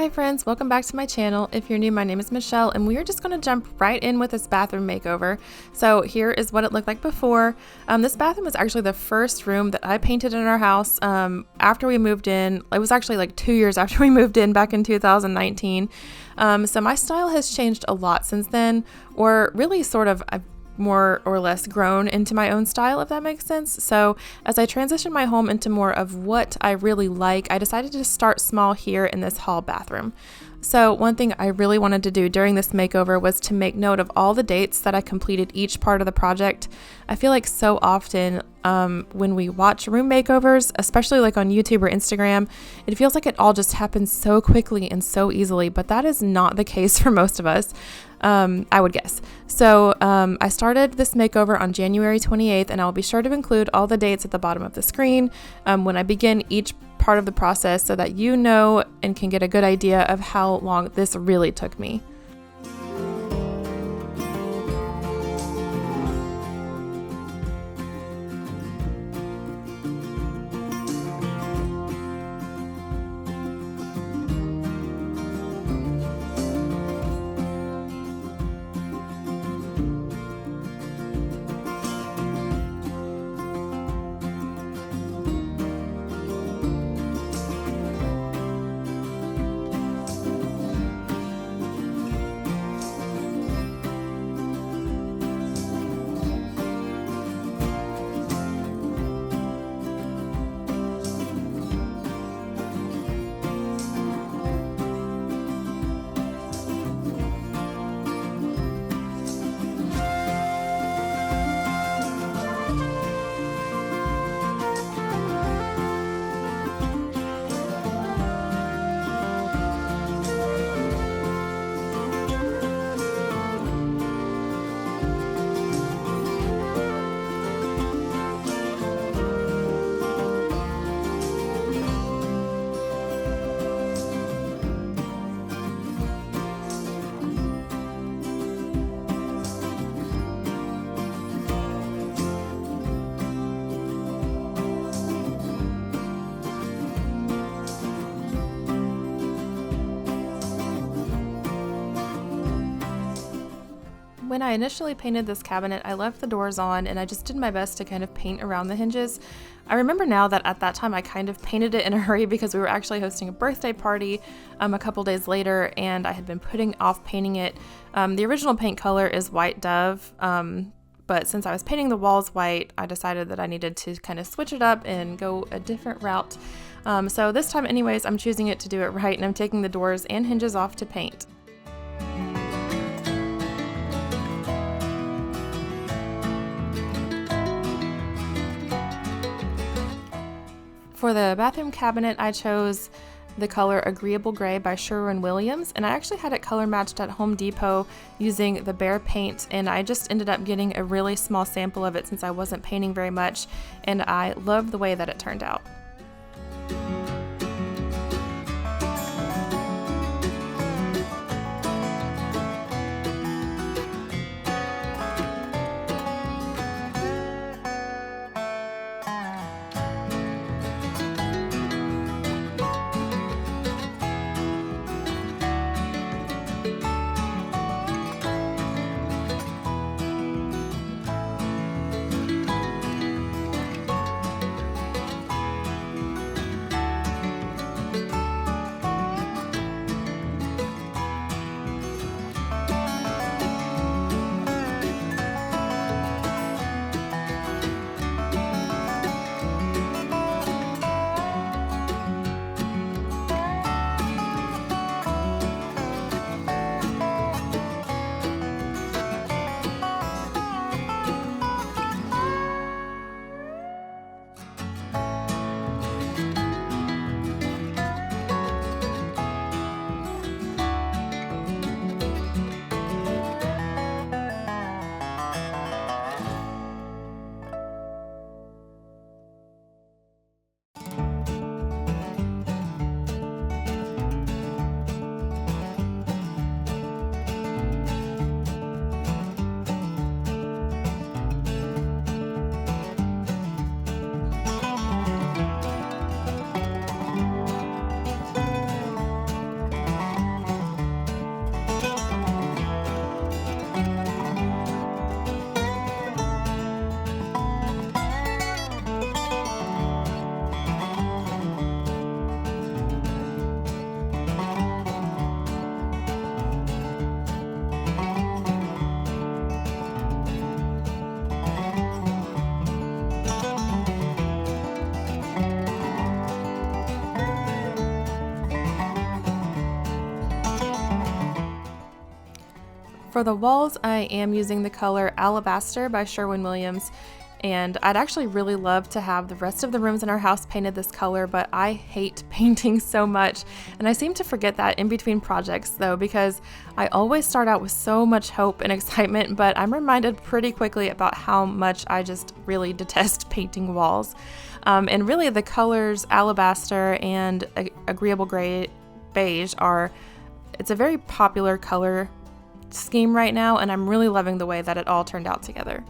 Hi friends, welcome back to my channel. If you're new, my name is Michelle and we are just going to jump right in with this bathroom makeover. So here is what it looked like before. This bathroom was actually the first room that I painted in our house after we moved in. It was actually like 2 years after we moved in back in 2019. So my style has changed a lot since then, or really sort of I've more or less grown into my own style, if that makes sense. So as I transitioned my home into more of what I really like, I decided to start small here in this hall bathroom. So one thing I really wanted to do during this makeover was to make note of all the dates that I completed each part of the project. I feel like so often when we watch room makeovers, especially like on YouTube or Instagram, it feels like it all just happens so quickly and so easily, but that is not the case for most of us. I would guess. So I started this makeover on January 28th, and I'll be sure to include all the dates at the bottom of the screen when I begin each part of the process so that you know and can get a good idea of how long this really took me. When I initially painted this cabinet, I left the doors on and I just did my best to kind of paint around the hinges. I remember now that at that time I kind of painted it in a hurry because we were actually hosting a birthday party a couple days later, and I had been putting off painting it. The original paint color is White Dove, but since I was painting the walls white, I decided that I needed to kind of switch it up and go a different route. So this time anyways, I'm choosing it to do it right, and I'm taking the doors and hinges off to paint. For the bathroom cabinet, I chose the color Agreeable Gray by Sherwin-Williams, and I actually had it color matched at Home Depot using the Behr paint, and I just ended up getting a really small sample of it since I wasn't painting very much, and I loved the way that it turned out. For the walls, I am using the color Alabaster by Sherwin-Williams, and I'd actually really love to have the rest of the rooms in our house painted this color, but I hate painting so much, and I seem to forget that in between projects though, because I always start out with so much hope and excitement, but I'm reminded pretty quickly about how much I just really detest painting walls. And really the colors Alabaster and Agreeable Gray, Beige it's a very popular color scheme right now, and I'm really loving the way that it all turned out together.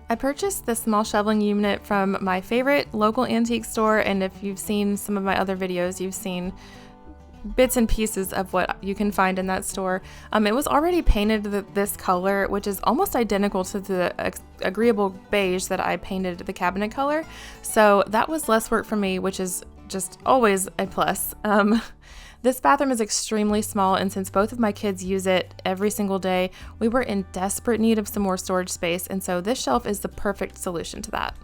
I purchased this small shelving unit from my favorite local antique store, and if you've seen some of my other videos, you've seen bits and pieces of what you can find in that store. It was already painted this color, which is almost identical to the Agreeable Beige that I painted the cabinet color, so that was less work for me, which is just always a plus. This bathroom is extremely small, and since both of my kids use it every single day, we were in desperate need of some more storage space, and so this shelf is the perfect solution to that.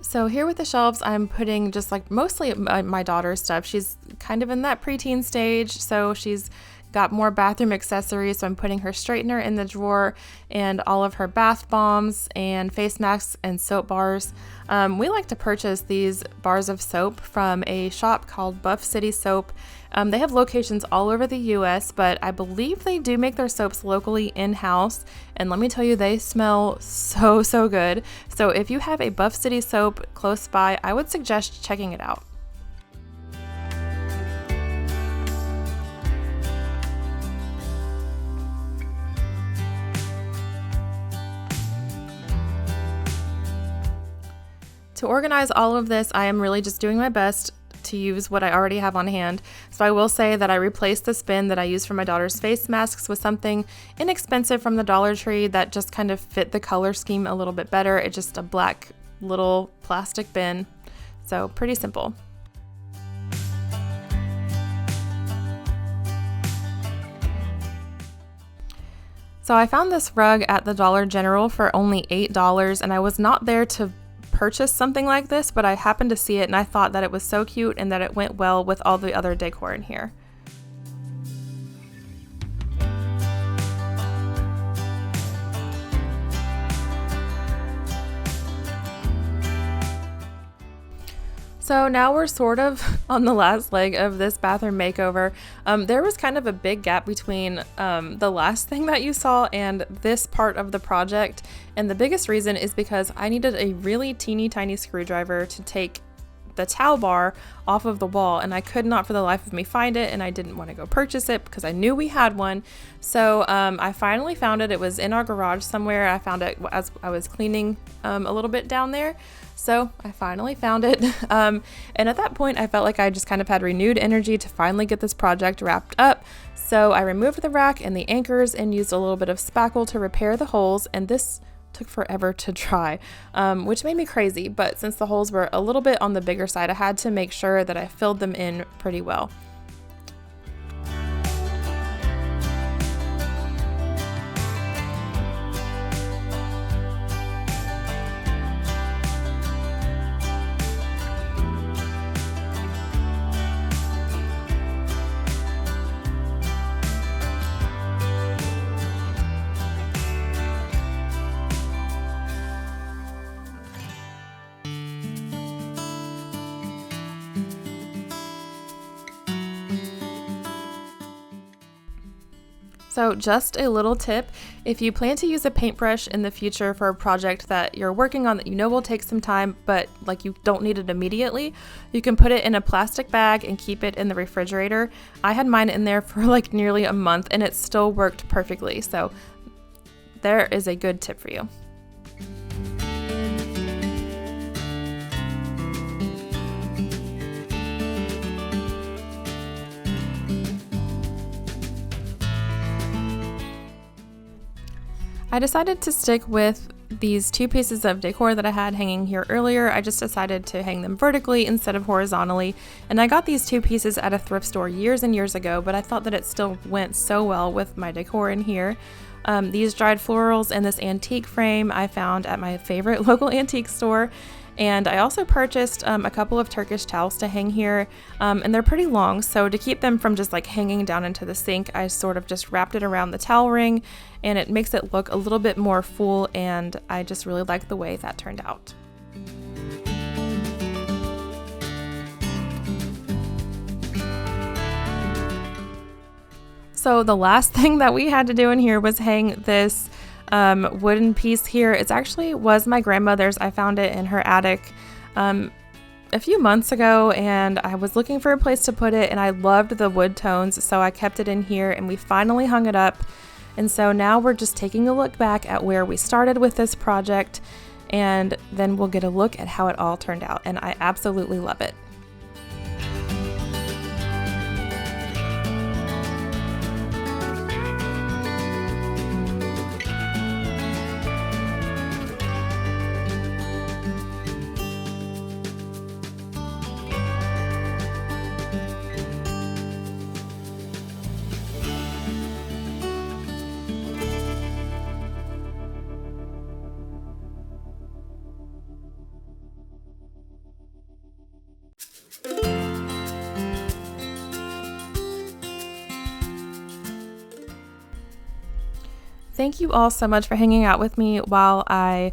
So here with the shelves, I'm putting just like mostly my daughter's stuff. She's kind of in that preteen stage, so she's got more bathroom accessories. So I'm putting her straightener in the drawer and all of her bath bombs and face masks and soap bars. We like to purchase these bars of soap from a shop called Buff City Soap. They have locations all over the US, but I believe they do make their soaps locally in-house, and let me tell you, they smell so good. So if you have a Buff City soap close by, I would suggest checking it out. To organize all of this, I am really just doing my best to use what I already have on hand. So I will say that I replaced the bin that I used for my daughter's face masks with something inexpensive from the Dollar Tree that just kind of fit the color scheme a little bit better. It's just a black little plastic bin. So pretty simple. So I found this rug at the Dollar General for only $8, and I was not there to purchase something like this, but I happened to see it and I thought that it was so cute and that it went well with all the other decor in here. So now we're sort of on the last leg of this bathroom makeover. There was kind of a big gap between the last thing that you saw and this part of the project, and the biggest reason is because I needed a really teeny tiny screwdriver to take the towel bar off of the wall, and I could not for the life of me find it, and I didn't want to go purchase it because I knew we had one. So I finally found it. It was in our garage somewhere. I found it as I was cleaning a little bit down there. So I finally found it. And at that point, I felt like I just kind of had renewed energy to finally get this project wrapped up. So I removed the rack and the anchors and used a little bit of spackle to repair the holes, and this took forever to dry, which made me crazy, but since the holes were a little bit on the bigger side, I had to make sure that I filled them in pretty well. So just a little tip, if you plan to use a paintbrush in the future for a project that you're working on that you know will take some time, but like you don't need it immediately, you can put it in a plastic bag and keep it in the refrigerator. I had mine in there for like nearly a month and it still worked perfectly. So there is a good tip for you. I decided to stick with these two pieces of decor that I had hanging here earlier. I just decided to hang them vertically instead of horizontally, and I got these two pieces at a thrift store years and years ago, but I thought that it still went so well with my decor in here. These dried florals and this antique frame I found at my favorite local antique store. And I also purchased a couple of Turkish towels to hang here, and they're pretty long, so to keep them from just like hanging down into the sink, I sort of just wrapped it around the towel ring, and it makes it look a little bit more full, and I just really like the way that turned out. So the last thing that we had to do in here was hang this wooden piece here. It actually was my grandmother's. I found it in her attic a few months ago, and I was looking for a place to put it, and I loved the wood tones, so I kept it in here, and we finally hung it up. And so now we're just taking a look back at where we started with this project, and then we'll get a look at how it all turned out, and I absolutely love it. Thank you all so much for hanging out with me while I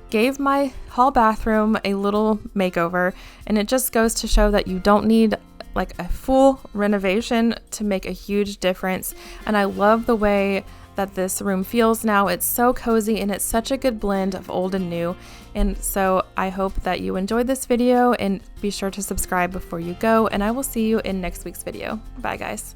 gave my hall bathroom a little makeover, and it just goes to show that you don't need like a full renovation to make a huge difference. And I love the way that this room feels now. It's so cozy, and it's such a good blend of old and new. And so I hope that you enjoyed this video, and be sure to subscribe before you go, and I will see you in next week's video. Bye guys.